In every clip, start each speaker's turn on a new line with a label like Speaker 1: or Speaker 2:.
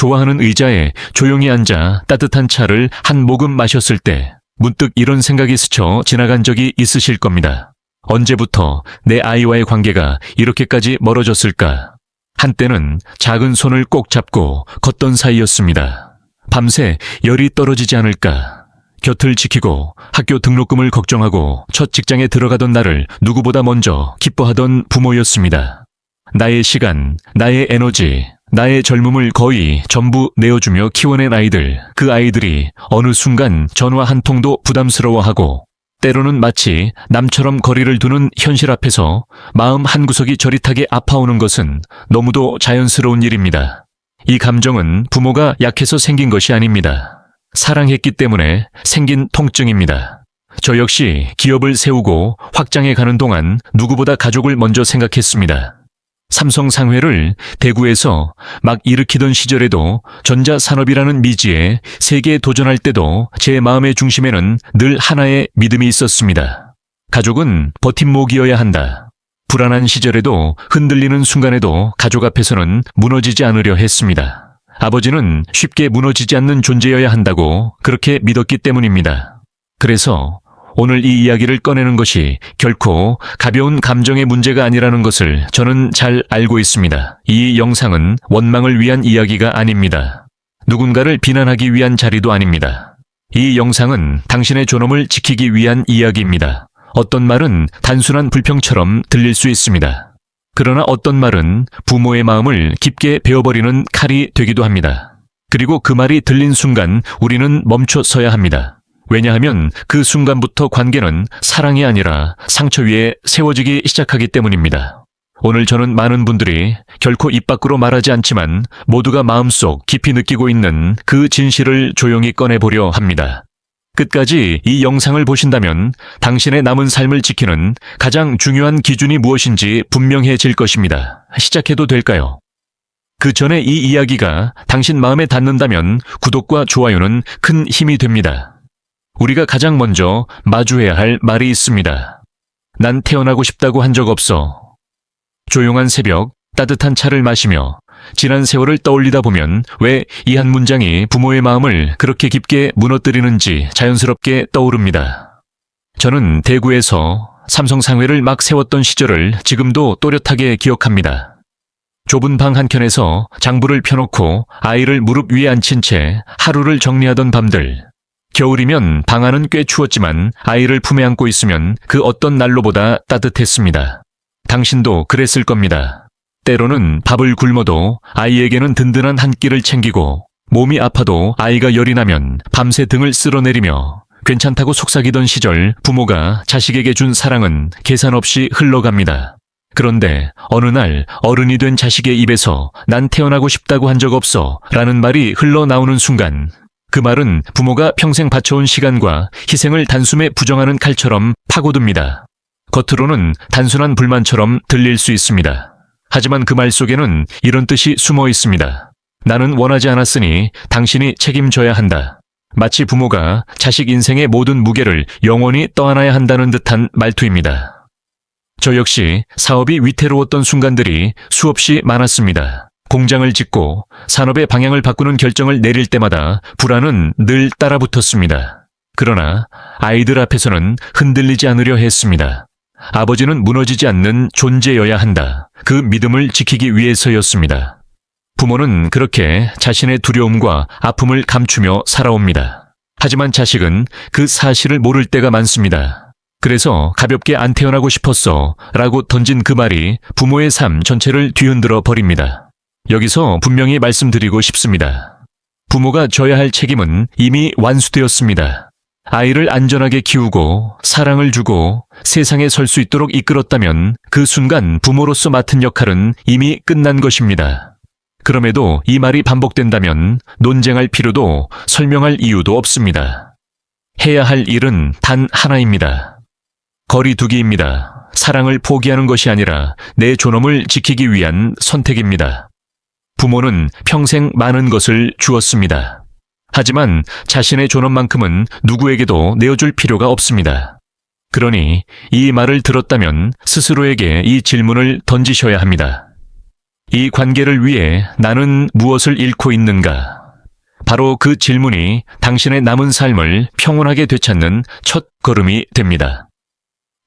Speaker 1: 좋아하는 의자에 조용히 앉아 따뜻한 차를 한 모금 마셨을 때 문득 이런 생각이 스쳐 지나간 적이 있으실 겁니다. 언제부터 내 아이와의 관계가 이렇게까지 멀어졌을까? 한때는 작은 손을 꼭 잡고 걷던 사이였습니다. 밤새 열이 떨어지지 않을까? 곁을 지키고 학교 등록금을 걱정하고 첫 직장에 들어가던 나를 누구보다 먼저 기뻐하던 부모였습니다. 나의 시간, 나의 에너지, 나의 젊음을 거의 전부 내어주며 키워낸 아이들, 그 아이들이 어느 순간 전화 한 통도 부담스러워하고 때로는 마치 남처럼 거리를 두는 현실 앞에서 마음 한구석이 저릿하게 아파오는 것은 너무도 자연스러운 일입니다. 이 감정은 부모가 약해서 생긴 것이 아닙니다. 사랑했기 때문에 생긴 통증입니다. 저 역시 기업을 세우고 확장해 가는 동안 누구보다 가족을 먼저 생각했습니다. 삼성 상회를 대구에서 막 일으키던 시절에도 전자산업이라는 미지에 세계에 도전할 때도 제 마음의 중심에는 늘 하나의 믿음이 있었습니다. 가족은 버팀목이어야 한다. 불안한 시절에도 흔들리는 순간에도 가족 앞에서는 무너지지 않으려 했습니다. 아버지는 쉽게 무너지지 않는 존재여야 한다고 그렇게 믿었기 때문입니다. 그래서 오늘 이 이야기를 꺼내는 것이 결코 가벼운 감정의 문제가 아니라는 것을 저는 잘 알고 있습니다. 이 영상은 원망을 위한 이야기가 아닙니다. 누군가를 비난하기 위한 자리도 아닙니다. 이 영상은 당신의 존엄을 지키기 위한 이야기입니다. 어떤 말은 단순한 불평처럼 들릴 수 있습니다. 그러나 어떤 말은 부모의 마음을 깊게 베어버리는 칼이 되기도 합니다. 그리고 그 말이 들린 순간 우리는 멈춰 서야 합니다. 왜냐하면 그 순간부터 관계는 사랑이 아니라 상처 위에 세워지기 시작하기 때문입니다. 오늘 저는 많은 분들이 결코 입 밖으로 말하지 않지만 모두가 마음속 깊이 느끼고 있는 그 진실을 조용히 꺼내보려 합니다. 끝까지 이 영상을 보신다면 당신의 남은 삶을 지키는 가장 중요한 기준이 무엇인지 분명해질 것입니다. 시작해도 될까요? 그 전에 이 이야기가 당신 마음에 닿는다면 구독과 좋아요는 큰 힘이 됩니다. 우리가 가장 먼저 마주해야 할 말이 있습니다. 난 태어나고 싶다고 한 적 없어. 조용한 새벽, 따뜻한 차를 마시며 지난 세월을 떠올리다 보면 왜 이 한 문장이 부모의 마음을 그렇게 깊게 무너뜨리는지 자연스럽게 떠오릅니다. 저는 대구에서 삼성 상회를 막 세웠던 시절을 지금도 또렷하게 기억합니다. 좁은 방 한켠에서 장부를 펴놓고 아이를 무릎 위에 앉힌 채 하루를 정리하던 밤들. 겨울이면 방 안은 꽤 추웠지만 아이를 품에 안고 있으면 그 어떤 난로보다 따뜻했습니다. 당신도 그랬을 겁니다. 때로는 밥을 굶어도 아이에게는 든든한 한 끼를 챙기고 몸이 아파도 아이가 열이 나면 밤새 등을 쓸어내리며 괜찮다고 속삭이던 시절 부모가 자식에게 준 사랑은 계산 없이 흘러갑니다. 그런데 어느 날 어른이 된 자식의 입에서 난 태어나고 싶다고 한 적 없어 라는 말이 흘러나오는 순간 그 말은 부모가 평생 바쳐온 시간과 희생을 단숨에 부정하는 칼처럼 파고듭니다. 겉으로는 단순한 불만처럼 들릴 수 있습니다. 하지만 그 말 속에는 이런 뜻이 숨어 있습니다. 나는 원하지 않았으니 당신이 책임져야 한다. 마치 부모가 자식 인생의 모든 무게를 영원히 떠안아야 한다는 듯한 말투입니다. 저 역시 사업이 위태로웠던 순간들이 수없이 많았습니다. 공장을 짓고 산업의 방향을 바꾸는 결정을 내릴 때마다 불안은 늘 따라붙었습니다. 그러나 아이들 앞에서는 흔들리지 않으려 했습니다. 아버지는 무너지지 않는 존재여야 한다. 그 믿음을 지키기 위해서였습니다. 부모는 그렇게 자신의 두려움과 아픔을 감추며 살아옵니다. 하지만 자식은 그 사실을 모를 때가 많습니다. 그래서 가볍게 안 태어나고 싶었어 라고 던진 그 말이 부모의 삶 전체를 뒤흔들어 버립니다. 여기서 분명히 말씀드리고 싶습니다. 부모가 져야 할 책임은 이미 완수되었습니다. 아이를 안전하게 키우고 사랑을 주고 세상에 설 수 있도록 이끌었다면 그 순간 부모로서 맡은 역할은 이미 끝난 것입니다. 그럼에도 이 말이 반복된다면 논쟁할 필요도 설명할 이유도 없습니다. 해야 할 일은 단 하나입니다. 거리두기입니다. 사랑을 포기하는 것이 아니라 내 존엄을 지키기 위한 선택입니다. 부모는 평생 많은 것을 주었습니다. 하지만 자신의 존엄만큼은 누구에게도 내어줄 필요가 없습니다. 그러니 이 말을 들었다면 스스로에게 이 질문을 던지셔야 합니다. 이 관계를 위해 나는 무엇을 잃고 있는가? 바로 그 질문이 당신의 남은 삶을 평온하게 되찾는 첫 걸음이 됩니다.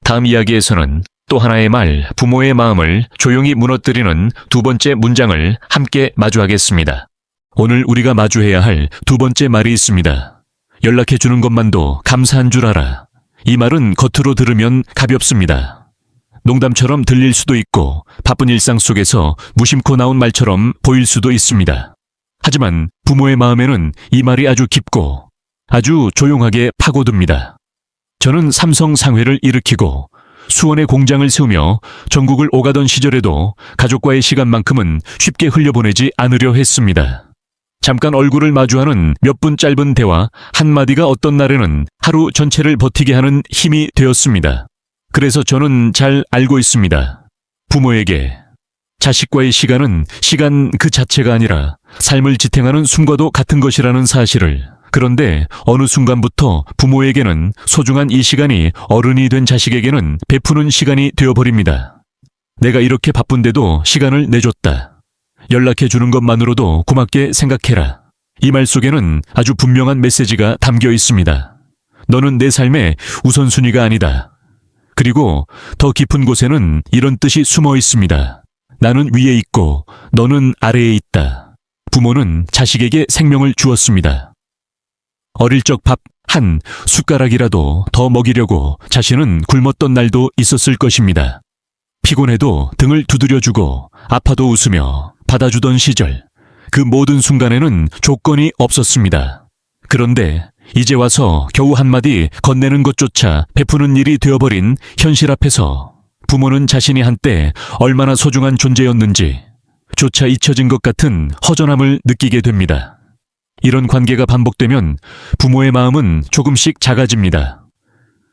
Speaker 1: 다음 이야기에서는 또 하나의 말, 부모의 마음을 조용히 무너뜨리는 두 번째 문장을 함께 마주하겠습니다. 오늘 우리가 마주해야 할 두 번째 말이 있습니다. 연락해주는 것만도 감사한 줄 알아. 이 말은 겉으로 들으면 가볍습니다. 농담처럼 들릴 수도 있고 바쁜 일상 속에서 무심코 나온 말처럼 보일 수도 있습니다. 하지만 부모의 마음에는 이 말이 아주 깊고 아주 조용하게 파고듭니다. 저는 삼성 상회를 일으키고 수원에 공장을 세우며 전국을 오가던 시절에도 가족과의 시간만큼은 쉽게 흘려보내지 않으려 했습니다. 잠깐 얼굴을 마주하는 몇 분 짧은 대화 한마디가 어떤 날에는 하루 전체를 버티게 하는 힘이 되었습니다. 그래서 저는 잘 알고 있습니다. 부모에게 자식과의 시간은 시간 그 자체가 아니라 삶을 지탱하는 숨과도 같은 것이라는 사실을. 그런데 어느 순간부터 부모에게는 소중한 이 시간이 어른이 된 자식에게는 베푸는 시간이 되어버립니다. 내가 이렇게 바쁜데도 시간을 내줬다. 연락해주는 것만으로도 고맙게 생각해라. 이 말 속에는 아주 분명한 메시지가 담겨 있습니다. 너는 내 삶의 우선순위가 아니다. 그리고 더 깊은 곳에는 이런 뜻이 숨어 있습니다. 나는 위에 있고 너는 아래에 있다. 부모는 자식에게 생명을 주었습니다. 어릴 적 밥 한 숟가락이라도 더 먹이려고 자신은 굶었던 날도 있었을 것입니다. 피곤해도 등을 두드려주고 아파도 웃으며 받아주던 시절, 그 모든 순간에는 조건이 없었습니다. 그런데 이제 와서 겨우 한마디 건네는 것조차 베푸는 일이 되어버린 현실 앞에서 부모는 자신이 한때 얼마나 소중한 존재였는지 조차 잊혀진 것 같은 허전함을 느끼게 됩니다. 이런 관계가 반복되면 부모의 마음은 조금씩 작아집니다.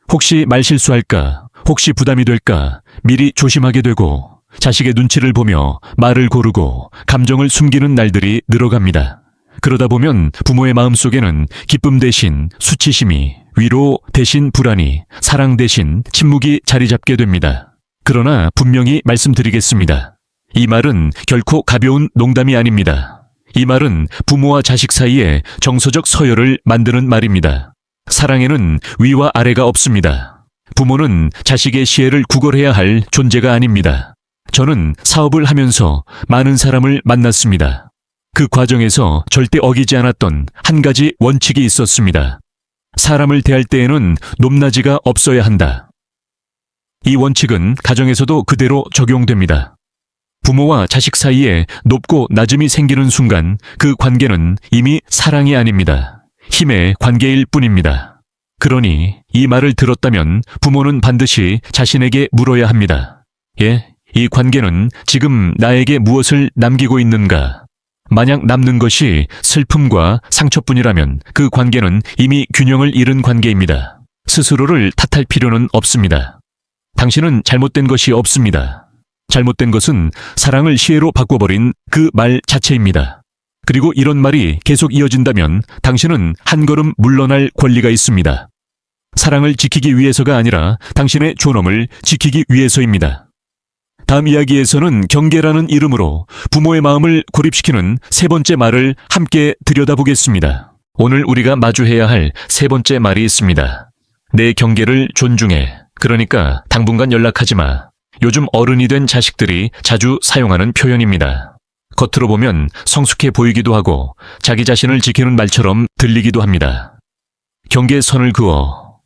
Speaker 1: 혹시 말실수할까, 혹시 부담이 될까 미리 조심하게 되고 자식의 눈치를 보며 말을 고르고 감정을 숨기는 날들이 늘어갑니다. 그러다 보면 부모의 마음속에는 기쁨 대신 수치심이, 위로 대신 불안이, 사랑 대신 침묵이 자리 잡게 됩니다. 그러나 분명히 말씀드리겠습니다. 이 말은 결코 가벼운 농담이 아닙니다. 이 말은 부모와 자식 사이에 정서적 서열을 만드는 말입니다. 사랑에는 위와 아래가 없습니다. 부모는 자식의 시혜를 구걸해야 할 존재가 아닙니다. 저는 사업을 하면서 많은 사람을 만났습니다. 그 과정에서 절대 어기지 않았던 한 가지 원칙이 있었습니다. 사람을 대할 때에는 높낮이가 없어야 한다. 이 원칙은 가정에서도 그대로 적용됩니다. 부모와 자식 사이에 높고 낮음이 생기는 순간 그 관계는 이미 사랑이 아닙니다. 힘의 관계일 뿐입니다. 그러니 이 말을 들었다면 부모는 반드시 자신에게 물어야 합니다. 이 관계는 지금 나에게 무엇을 남기고 있는가? 만약 남는 것이 슬픔과 상처뿐이라면 그 관계는 이미 균형을 잃은 관계입니다. 스스로를 탓할 필요는 없습니다. 당신은 잘못된 것이 없습니다. 잘못된 것은 사랑을 시혜로 바꿔버린 그 말 자체입니다. 그리고 이런 말이 계속 이어진다면 당신은 한 걸음 물러날 권리가 있습니다. 사랑을 지키기 위해서가 아니라 당신의 존엄을 지키기 위해서입니다. 다음 이야기에서는 경계라는 이름으로 부모의 마음을 고립시키는 세 번째 말을 함께 들여다보겠습니다. 오늘 우리가 마주해야 할 세 번째 말이 있습니다. 내 경계를 존중해. 그러니까 당분간 연락하지 마. 요즘 어른이 된 자식들이 자주 사용하는 표현입니다. 겉으로 보면 성숙해 보이기도 하고 자기 자신을 지키는 말처럼 들리기도 합니다. 경계선을 그어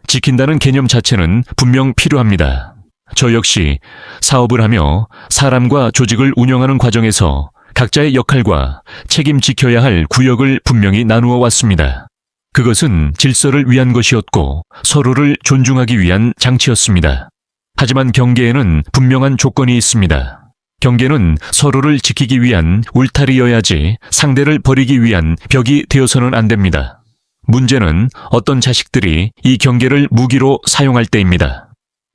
Speaker 1: 지킨다는 개념 자체는 분명 필요합니다. 저 역시 사업을 하며 사람과 조직을 운영하는 과정에서 각자의 역할과 책임 지켜야 할 구역을 분명히 나누어 왔습니다. 그것은 질서를 위한 것이었고 서로를 존중하기 위한 장치였습니다. 하지만 경계에는 분명한 조건이 있습니다. 경계는 서로를 지키기 위한 울타리여야지 상대를 버리기 위한 벽이 되어서는 안 됩니다. 문제는 어떤 자식들이 이 경계를 무기로 사용할 때입니다.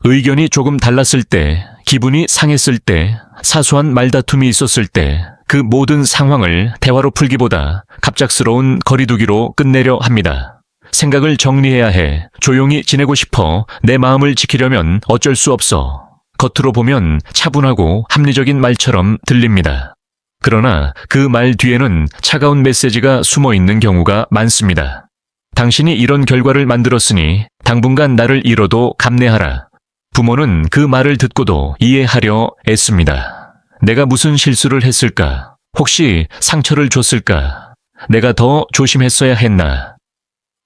Speaker 1: 의견이 조금 달랐을 때, 기분이 상했을 때, 사소한 말다툼이 있었을 때 그 모든 상황을 대화로 풀기보다 갑작스러운 거리두기로 끝내려 합니다. 생각을 정리해야 해. 조용히 지내고 싶어. 내 마음을 지키려면 어쩔 수 없어. 겉으로 보면 차분하고 합리적인 말처럼 들립니다. 그러나 그 말 뒤에는 차가운 메시지가 숨어 있는 경우가 많습니다. 당신이 이런 결과를 만들었으니 당분간 나를 잃어도 감내하라. 부모는 그 말을 듣고도 이해하려 애씁니다. 내가 무슨 실수를 했을까? 혹시 상처를 줬을까? 내가 더 조심했어야 했나?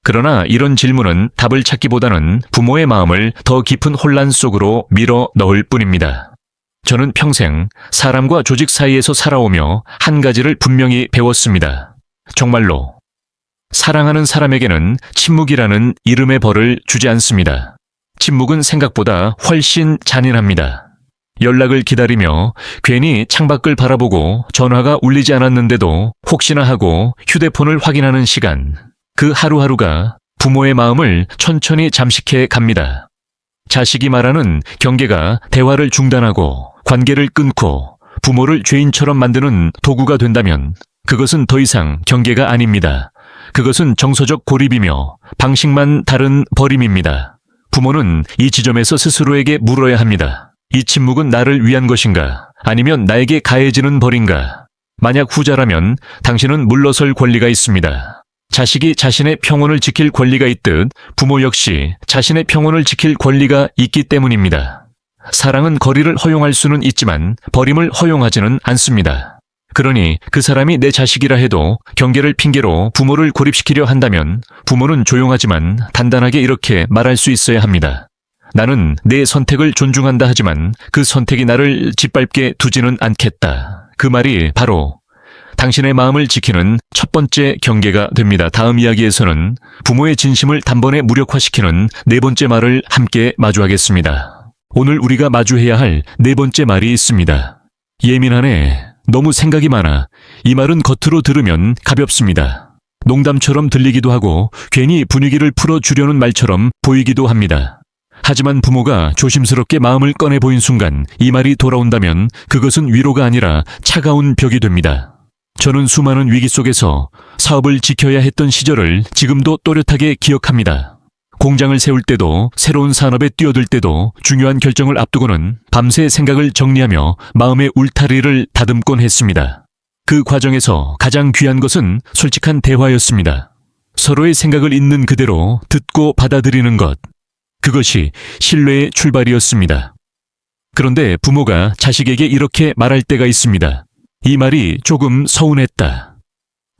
Speaker 1: 그러나 이런 질문은 답을 찾기보다는 부모의 마음을 더 깊은 혼란 속으로 밀어 넣을 뿐입니다. 저는 평생 사람과 조직 사이에서 살아오며 한 가지를 분명히 배웠습니다. 정말로 사랑하는 사람에게는 침묵이라는 이름의 벌을 주지 않습니다. 침묵은 생각보다 훨씬 잔인합니다. 연락을 기다리며 괜히 창밖을 바라보고 전화가 울리지 않았는데도 혹시나 하고 휴대폰을 확인하는 시간, 그 하루하루가 부모의 마음을 천천히 잠식해 갑니다. 자식이 말하는 경계가 대화를 중단하고 관계를 끊고 부모를 죄인처럼 만드는 도구가 된다면 그것은 더 이상 경계가 아닙니다. 그것은 정서적 고립이며 방식만 다른 버림입니다. 부모는 이 지점에서 스스로에게 물어야 합니다. 이 침묵은 나를 위한 것인가? 아니면 나에게 가해지는 벌인가? 만약 후자라면 당신은 물러설 권리가 있습니다. 자식이 자신의 평온을 지킬 권리가 있듯 부모 역시 자신의 평온을 지킬 권리가 있기 때문입니다. 사랑은 거리를 허용할 수는 있지만 버림을 허용하지는 않습니다. 그러니 그 사람이 내 자식이라 해도 경계를 핑계로 부모를 고립시키려 한다면 부모는 조용하지만 단단하게 이렇게 말할 수 있어야 합니다. 나는 내 선택을 존중한다 하지만 그 선택이 나를 짓밟게 두지는 않겠다. 그 말이 바로 당신의 마음을 지키는 첫 번째 경계가 됩니다. 다음 이야기에서는 부모의 진심을 단번에 무력화시키는 네 번째 말을 함께 마주하겠습니다. 오늘 우리가 마주해야 할 네 번째 말이 있습니다. 예민하네. 너무 생각이 많아. 이 말은 겉으로 들으면 가볍습니다. 농담처럼 들리기도 하고 괜히 분위기를 풀어주려는 말처럼 보이기도 합니다. 하지만 부모가 조심스럽게 마음을 꺼내 보인 순간 이 말이 돌아온다면 그것은 위로가 아니라 차가운 벽이 됩니다. 저는 수많은 위기 속에서 사업을 지켜야 했던 시절을 지금도 또렷하게 기억합니다. 공장을 세울 때도 새로운 산업에 뛰어들 때도 중요한 결정을 앞두고는 밤새 생각을 정리하며 마음의 울타리를 다듬곤 했습니다. 그 과정에서 가장 귀한 것은 솔직한 대화였습니다. 서로의 생각을 있는 그대로 듣고 받아들이는 것. 그것이 신뢰의 출발이었습니다. 그런데 부모가 자식에게 이렇게 말할 때가 있습니다. 이 말이 조금 서운했다.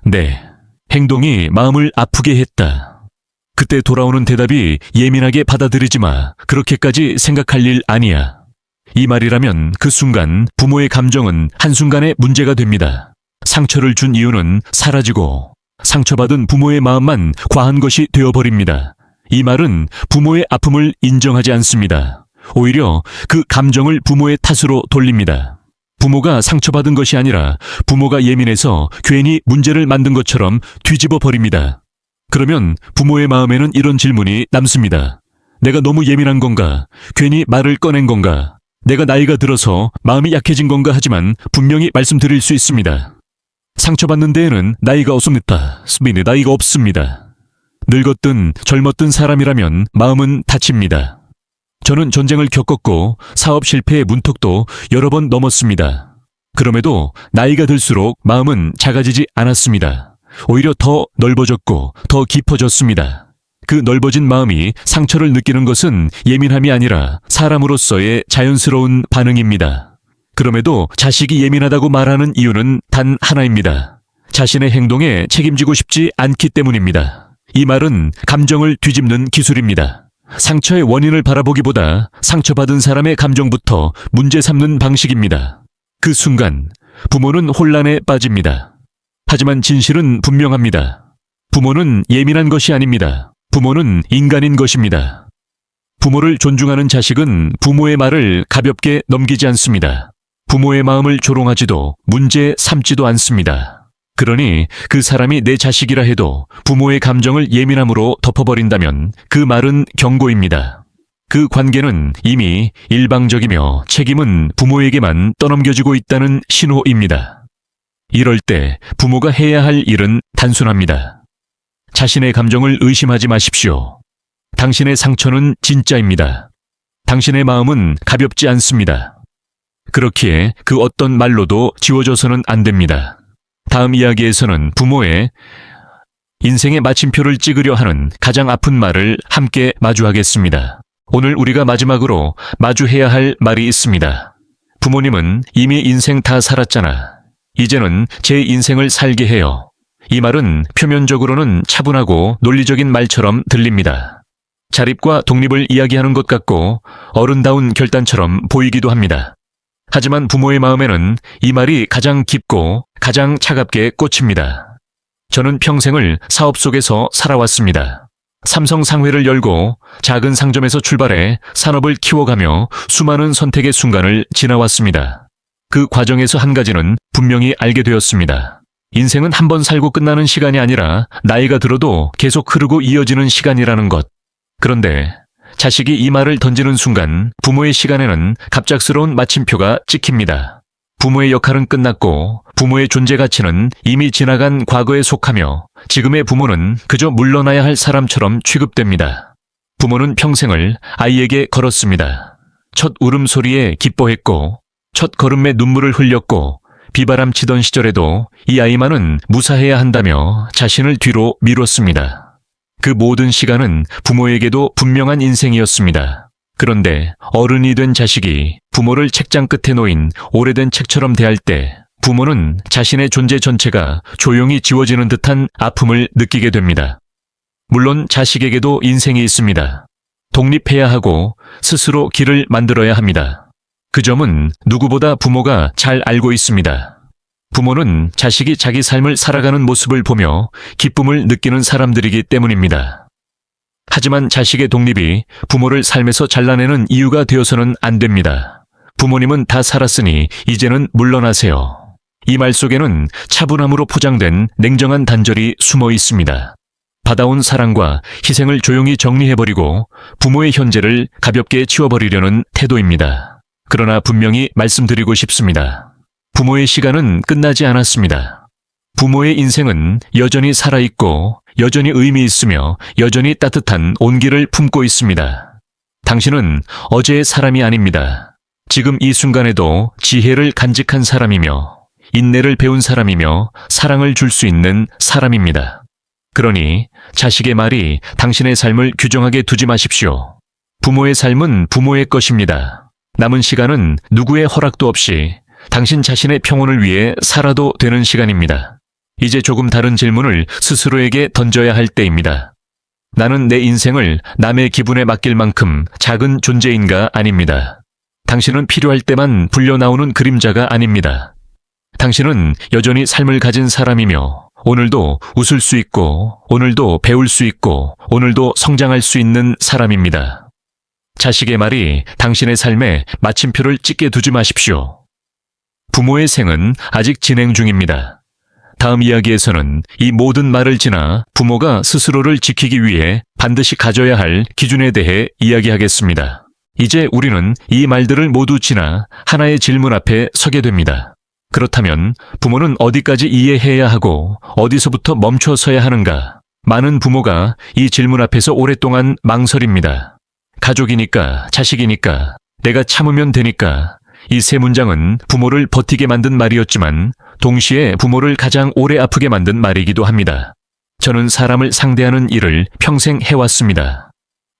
Speaker 1: 네, 행동이 마음을 아프게 했다. 그때 돌아오는 대답이 예민하게 받아들이지 마. 그렇게까지 생각할 일 아니야. 이 말이라면 그 순간 부모의 감정은 한순간에 문제가 됩니다. 상처를 준 이유는 사라지고 상처받은 부모의 마음만 과한 것이 되어버립니다. 이 말은 부모의 아픔을 인정하지 않습니다. 오히려 그 감정을 부모의 탓으로 돌립니다. 부모가 상처받은 것이 아니라 부모가 예민해서 괜히 문제를 만든 것처럼 뒤집어 버립니다. 그러면 부모의 마음에는 이런 질문이 남습니다. 내가 너무 예민한 건가? 괜히 말을 꺼낸 건가? 내가 나이가 들어서 마음이 약해진 건가? 하지만 분명히 말씀드릴 수 있습니다. 상처받는 데에는 나이가 없습니다. 나이가 없습니다. 늙었든 젊었든 사람이라면 마음은 다칩니다. 저는 전쟁을 겪었고 사업 실패의 문턱도 여러 번 넘었습니다. 그럼에도 나이가 들수록 마음은 작아지지 않았습니다. 오히려 더 넓어졌고 더 깊어졌습니다. 그 넓어진 마음이 상처를 느끼는 것은 예민함이 아니라 사람으로서의 자연스러운 반응입니다. 그럼에도 자식이 예민하다고 말하는 이유는 단 하나입니다. 자신의 행동에 책임지고 싶지 않기 때문입니다. 이 말은 감정을 뒤집는 기술입니다. 상처의 원인을 바라보기보다 상처받은 사람의 감정부터 문제 삼는 방식입니다. 그 순간 부모는 혼란에 빠집니다. 하지만 진실은 분명합니다. 부모는 예민한 것이 아닙니다. 부모는 인간인 것입니다. 부모를 존중하는 자식은 부모의 말을 가볍게 넘기지 않습니다. 부모의 마음을 조롱하지도 문제 삼지도 않습니다. 그러니 그 사람이 내 자식이라 해도 부모의 감정을 예민함으로 덮어버린다면 그 말은 경고입니다. 그 관계는 이미 일방적이며 책임은 부모에게만 떠넘겨지고 있다는 신호입니다. 이럴 때 부모가 해야 할 일은 단순합니다. 자신의 감정을 의심하지 마십시오. 당신의 상처는 진짜입니다. 당신의 마음은 가볍지 않습니다. 그렇기에 그 어떤 말로도 지워져서는 안 됩니다. 다음 이야기에서는 부모의 인생의 마침표를 찍으려 하는 가장 아픈 말을 함께 마주하겠습니다. 오늘 우리가 마지막으로 마주해야 할 말이 있습니다. 부모님은 이미 인생 다 살았잖아. 이제는 제 인생을 살게 해요. 이 말은 표면적으로는 차분하고 논리적인 말처럼 들립니다. 자립과 독립을 이야기하는 것 같고 어른다운 결단처럼 보이기도 합니다. 하지만 부모의 마음에는 이 말이 가장 깊고 가장 차갑게 꽂힙니다. 저는 평생을 사업 속에서 살아왔습니다. 삼성 상회를 열고 작은 상점에서 출발해 산업을 키워가며 수많은 선택의 순간을 지나왔습니다. 그 과정에서 한 가지는 분명히 알게 되었습니다. 인생은 한 번 살고 끝나는 시간이 아니라 나이가 들어도 계속 흐르고 이어지는 시간이라는 것. 그런데 자식이 이 말을 던지는 순간 부모의 시간에는 갑작스러운 마침표가 찍힙니다. 부모의 역할은 끝났고 부모의 존재 가치는 이미 지나간 과거에 속하며 지금의 부모는 그저 물러나야 할 사람처럼 취급됩니다. 부모는 평생을 아이에게 걸었습니다. 첫 울음소리에 기뻐했고 첫 걸음에 눈물을 흘렸고 비바람 치던 시절에도 이 아이만은 무사해야 한다며 자신을 뒤로 미뤘습니다. 그 모든 시간은 부모에게도 분명한 인생이었습니다. 그런데 어른이 된 자식이 부모를 책장 끝에 놓인 오래된 책처럼 대할 때 부모는 자신의 존재 전체가 조용히 지워지는 듯한 아픔을 느끼게 됩니다. 물론 자식에게도 인생이 있습니다. 독립해야 하고 스스로 길을 만들어야 합니다. 그 점은 누구보다 부모가 잘 알고 있습니다. 부모는 자식이 자기 삶을 살아가는 모습을 보며 기쁨을 느끼는 사람들이기 때문입니다. 하지만 자식의 독립이 부모를 삶에서 잘라내는 이유가 되어서는 안 됩니다. 부모님은 다 살았으니 이제는 물러나세요. 이 말 속에는 차분함으로 포장된 냉정한 단절이 숨어 있습니다. 받아온 사랑과 희생을 조용히 정리해버리고 부모의 현재를 가볍게 치워버리려는 태도입니다. 그러나 분명히 말씀드리고 싶습니다. 부모의 시간은 끝나지 않았습니다. 부모의 인생은 여전히 살아있고 여전히 의미 있으며 여전히 따뜻한 온기를 품고 있습니다. 당신은 어제의 사람이 아닙니다. 지금 이 순간에도 지혜를 간직한 사람이며 인내를 배운 사람이며 사랑을 줄 수 있는 사람입니다. 그러니 자식의 말이 당신의 삶을 규정하게 두지 마십시오. 부모의 삶은 부모의 것입니다. 남은 시간은 누구의 허락도 없이 당신 자신의 평온을 위해 살아도 되는 시간입니다. 이제 조금 다른 질문을 스스로에게 던져야 할 때입니다. 나는 내 인생을 남의 기분에 맡길 만큼 작은 존재인가 아닙니다. 당신은 필요할 때만 불려나오는 그림자가 아닙니다. 당신은 여전히 삶을 가진 사람이며 오늘도 웃을 수 있고 오늘도 배울 수 있고 오늘도 성장할 수 있는 사람입니다. 자식의 말이 당신의 삶에 마침표를 찍게 두지 마십시오. 부모의 생은 아직 진행 중입니다. 다음 이야기에서는 이 모든 말을 지나 부모가 스스로를 지키기 위해 반드시 가져야 할 기준에 대해 이야기하겠습니다. 이제 우리는 이 말들을 모두 지나 하나의 질문 앞에 서게 됩니다. 그렇다면 부모는 어디까지 이해해야 하고 어디서부터 멈춰서야 하는가? 많은 부모가 이 질문 앞에서 오랫동안 망설입니다. 가족이니까, 자식이니까, 내가 참으면 되니까. 이 세 문장은 부모를 버티게 만든 말이었지만 동시에 부모를 가장 오래 아프게 만든 말이기도 합니다. 저는 사람을 상대하는 일을 평생 해왔습니다.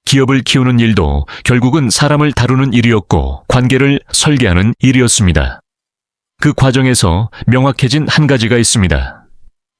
Speaker 1: 기업을 키우는 일도 결국은 사람을 다루는 일이었고 관계를 설계하는 일이었습니다. 그 과정에서 명확해진 한 가지가 있습니다.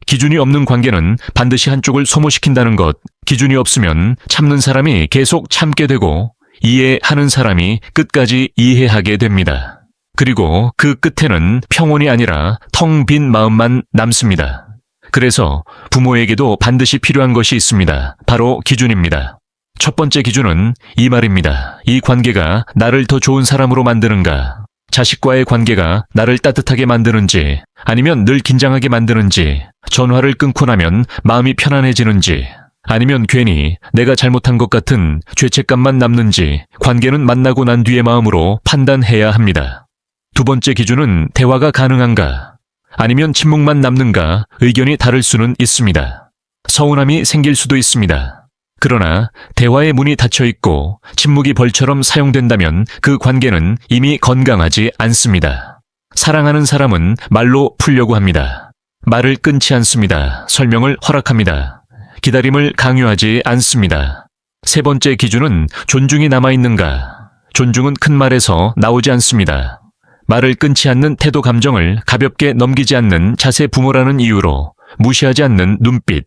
Speaker 1: 기준이 없는 관계는 반드시 한쪽을 소모시킨다는 것. 기준이 없으면 참는 사람이 계속 참게 되고 이해하는 사람이 끝까지 이해하게 됩니다. 그리고 그 끝에는 평온이 아니라 텅 빈 마음만 남습니다. 그래서 부모에게도 반드시 필요한 것이 있습니다. 바로 기준입니다. 첫 번째 기준은 이 말입니다. 이 관계가 나를 더 좋은 사람으로 만드는가? 자식과의 관계가 나를 따뜻하게 만드는지, 아니면 늘 긴장하게 만드는지, 전화를 끊고 나면 마음이 편안해지는지, 아니면 괜히 내가 잘못한 것 같은 죄책감만 남는지 관계는 만나고 난 뒤의 마음으로 판단해야 합니다. 두 번째 기준은 대화가 가능한가, 아니면 침묵만 남는가 의견이 다를 수는 있습니다. 서운함이 생길 수도 있습니다. 그러나 대화의 문이 닫혀 있고 침묵이 벌처럼 사용된다면 그 관계는 이미 건강하지 않습니다. 사랑하는 사람은 말로 풀려고 합니다. 말을 끊지 않습니다. 설명을 허락합니다. 기다림을 강요하지 않습니다. 세 번째 기준은 존중이 남아있는가? 존중은 큰 말에서 나오지 않습니다. 말을 끊지 않는 태도 감정을 가볍게 넘기지 않는 자세 부모라는 이유로 무시하지 않는 눈빛.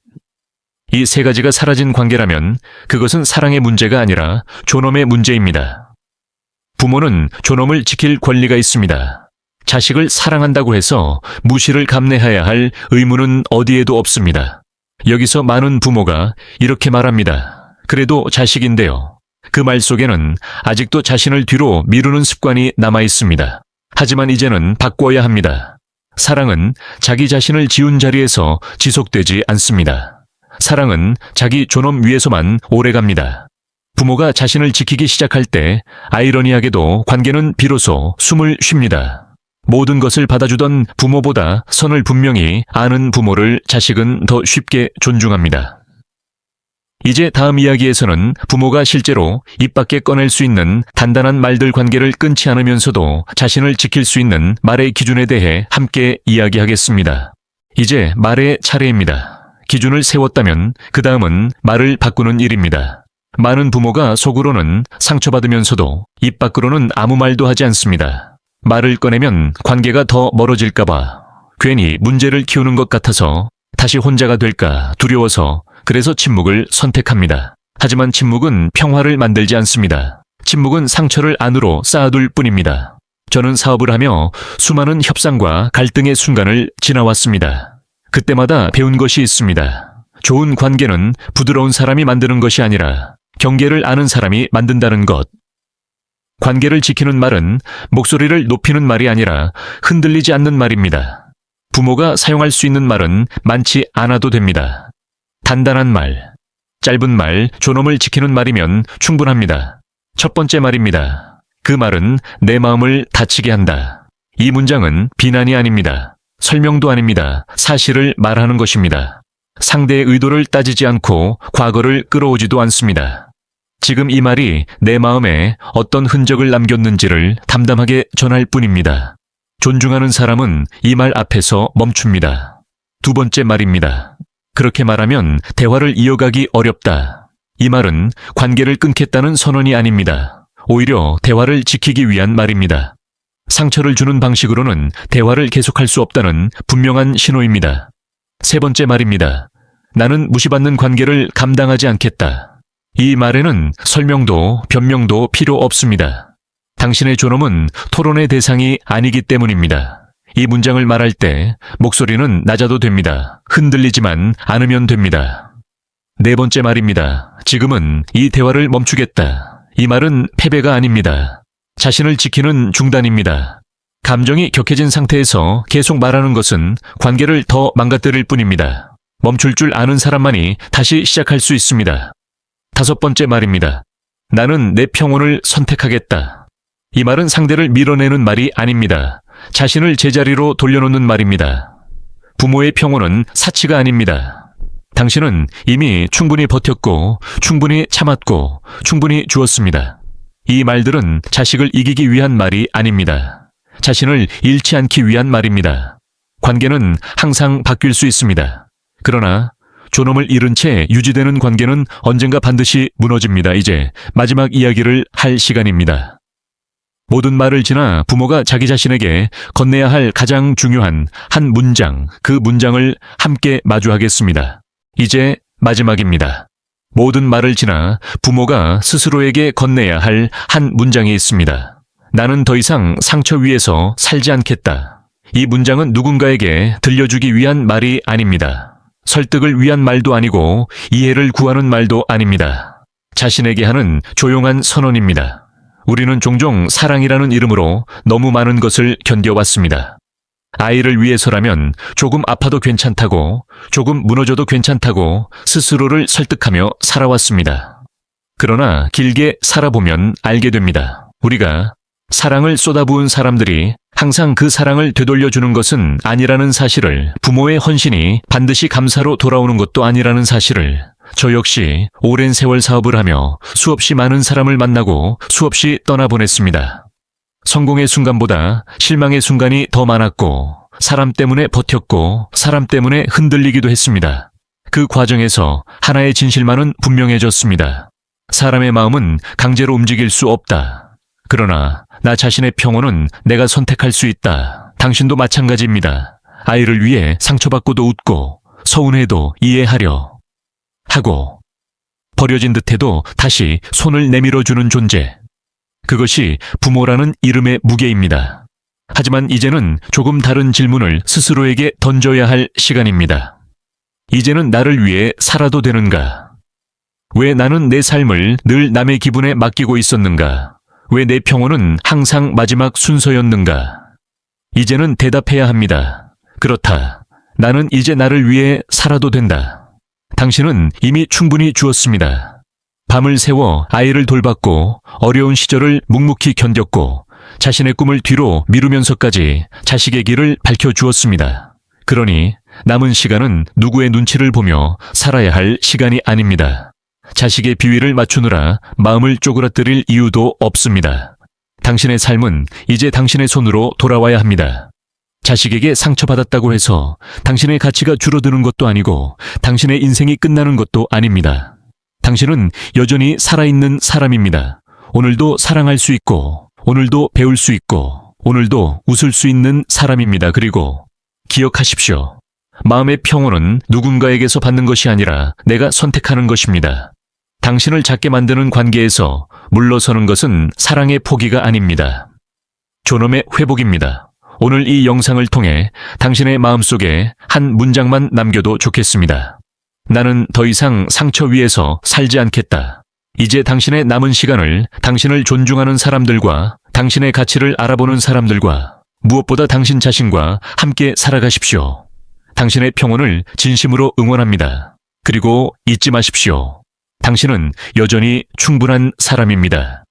Speaker 1: 이 세 가지가 사라진 관계라면 그것은 사랑의 문제가 아니라 존엄의 문제입니다. 부모는 존엄을 지킬 권리가 있습니다. 자식을 사랑한다고 해서 무시를 감내해야 할 의무는 어디에도 없습니다. 여기서 많은 부모가 이렇게 말합니다. 그래도 자식인데요. 그 말 속에는 아직도 자신을 뒤로 미루는 습관이 남아 있습니다. 하지만 이제는 바꿔야 합니다. 사랑은 자기 자신을 지운 자리에서 지속되지 않습니다. 사랑은 자기 존엄 위에서만 오래갑니다. 부모가 자신을 지키기 시작할 때 아이러니하게도 관계는 비로소 숨을 쉽니다. 모든 것을 받아주던 부모보다 선을 분명히 아는 부모를 자식은 더 쉽게 존중합니다. 이제 다음 이야기에서는 부모가 실제로 입 밖에 꺼낼 수 있는 단단한 말들 관계를 끊지 않으면서도 자신을 지킬 수 있는 말의 기준에 대해 함께 이야기하겠습니다. 이제 말의 차례입니다. 기준을 세웠다면 그 다음은 말을 바꾸는 일입니다. 많은 부모가 속으로는 상처받으면서도 입 밖으로는 아무 말도 하지 않습니다. 말을 꺼내면 관계가 더 멀어질까봐, 괜히 문제를 키우는 것 같아서, 다시 혼자가 될까 두려워서 그래서 침묵을 선택합니다. 하지만 침묵은 평화를 만들지 않습니다. 침묵은 상처를 안으로 쌓아둘 뿐입니다. 저는 사업을 하며 수많은 협상과 갈등의 순간을 지나왔습니다. 그때마다 배운 것이 있습니다. 좋은 관계는 부드러운 사람이 만드는 것이 아니라 경계를 아는 사람이 만든다는 것. 관계를 지키는 말은 목소리를 높이는 말이 아니라 흔들리지 않는 말입니다. 부모가 사용할 수 있는 말은 많지 않아도 됩니다. 단단한 말, 짧은 말, 존엄을 지키는 말이면 충분합니다. 첫 번째 말입니다. 그 말은 내 마음을 다치게 한다. 이 문장은 비난이 아닙니다. 설명도 아닙니다. 사실을 말하는 것입니다. 상대의 의도를 따지지 않고 과거를 끌어오지도 않습니다. 지금 이 말이 내 마음에 어떤 흔적을 남겼는지를 담담하게 전할 뿐입니다. 존중하는 사람은 이 말 앞에서 멈춥니다. 두 번째 말입니다. 그렇게 말하면 대화를 이어가기 어렵다. 이 말은 관계를 끊겠다는 선언이 아닙니다. 오히려 대화를 지키기 위한 말입니다. 상처를 주는 방식으로는 대화를 계속할 수 없다는 분명한 신호입니다. 세 번째 말입니다. 나는 무시받는 관계를 감당하지 않겠다. 이 말에는 설명도 변명도 필요 없습니다. 당신의 존엄은 토론의 대상이 아니기 때문입니다. 이 문장을 말할 때 목소리는 낮아도 됩니다. 흔들리지만 않으면 됩니다. 네 번째 말입니다. 지금은 이 대화를 멈추겠다. 이 말은 패배가 아닙니다. 자신을 지키는 중단입니다. 감정이 격해진 상태에서 계속 말하는 것은 관계를 더 망가뜨릴 뿐입니다. 멈출 줄 아는 사람만이 다시 시작할 수 있습니다. 다섯 번째 말입니다. 나는 내 평온을 선택하겠다. 이 말은 상대를 밀어내는 말이 아닙니다. 자신을 제자리로 돌려놓는 말입니다. 부모의 평온은 사치가 아닙니다. 당신은 이미 충분히 버텼고, 충분히 참았고, 충분히 주었습니다. 이 말들은 자식을 이기기 위한 말이 아닙니다. 자신을 잃지 않기 위한 말입니다. 관계는 항상 바뀔 수 있습니다. 그러나 존엄을 잃은 채 유지되는 관계는 언젠가 반드시 무너집니다. 이제 마지막 이야기를 할 시간입니다. 모든 말을 지나 부모가 자기 자신에게 건네야 할 가장 중요한 한 문장, 그 문장을 함께 마주하겠습니다. 이제 마지막입니다. 모든 말을 지나 부모가 스스로에게 건네야 할 한 문장이 있습니다. 나는 더 이상 상처 위에서 살지 않겠다. 이 문장은 누군가에게 들려주기 위한 말이 아닙니다. 설득을 위한 말도 아니고 이해를 구하는 말도 아닙니다. 자신에게 하는 조용한 선언입니다. 우리는 종종 사랑이라는 이름으로 너무 많은 것을 견뎌왔습니다. 아이를 위해서라면 조금 아파도 괜찮다고, 조금 무너져도 괜찮다고 스스로를 설득하며 살아왔습니다. 그러나 길게 살아보면 알게 됩니다. 우리가 사랑을 쏟아부은 사람들이 항상 그 사랑을 되돌려주는 것은 아니라는 사실을, 부모의 헌신이 반드시 감사로 돌아오는 것도 아니라는 사실을, 저 역시 오랜 세월 사업을 하며 수없이 많은 사람을 만나고 수없이 떠나보냈습니다. 성공의 순간보다 실망의 순간이 더 많았고, 사람 때문에 버텼고, 사람 때문에 흔들리기도 했습니다. 그 과정에서 하나의 진실만은 분명해졌습니다. 사람의 마음은 강제로 움직일 수 없다. 그러나 나 자신의 평온은 내가 선택할 수 있다. 당신도 마찬가지입니다. 아이를 위해 상처받고도 웃고, 서운해도 이해하려 하고, 버려진 듯해도 다시 손을 내밀어주는 존재. 그것이 부모라는 이름의 무게입니다. 하지만 이제는 조금 다른 질문을 스스로에게 던져야 할 시간입니다. 이제는 나를 위해 살아도 되는가? 왜 나는 내 삶을 늘 남의 기분에 맡기고 있었는가? 왜 내 평온은 항상 마지막 순서였는가? 이제는 대답해야 합니다. 그렇다. 나는 이제 나를 위해 살아도 된다. 당신은 이미 충분히 주었습니다. 밤을 새워 아이를 돌봤고, 어려운 시절을 묵묵히 견뎠고, 자신의 꿈을 뒤로 미루면서까지 자식의 길을 밝혀주었습니다. 그러니 남은 시간은 누구의 눈치를 보며 살아야 할 시간이 아닙니다. 자식의 비위를 맞추느라 마음을 쪼그라뜨릴 이유도 없습니다. 당신의 삶은 이제 당신의 손으로 돌아와야 합니다. 자식에게 상처받았다고 해서 당신의 가치가 줄어드는 것도 아니고 당신의 인생이 끝나는 것도 아닙니다. 당신은 여전히 살아있는 사람입니다. 오늘도 사랑할 수 있고, 오늘도 배울 수 있고, 오늘도 웃을 수 있는 사람입니다. 그리고 기억하십시오. 마음의 평온은 누군가에게서 받는 것이 아니라 내가 선택하는 것입니다. 당신을 작게 만드는 관계에서 물러서는 것은 사랑의 포기가 아닙니다. 존엄의 회복입니다. 오늘 이 영상을 통해 당신의 마음속에 한 문장만 남겨도 좋겠습니다. 나는 더 이상 상처 위에서 살지 않겠다. 이제 당신의 남은 시간을 당신을 존중하는 사람들과 당신의 가치를 알아보는 사람들과 무엇보다 당신 자신과 함께 살아가십시오. 당신의 평온을 진심으로 응원합니다. 그리고 잊지 마십시오. 당신은 여전히 충분한 사람입니다.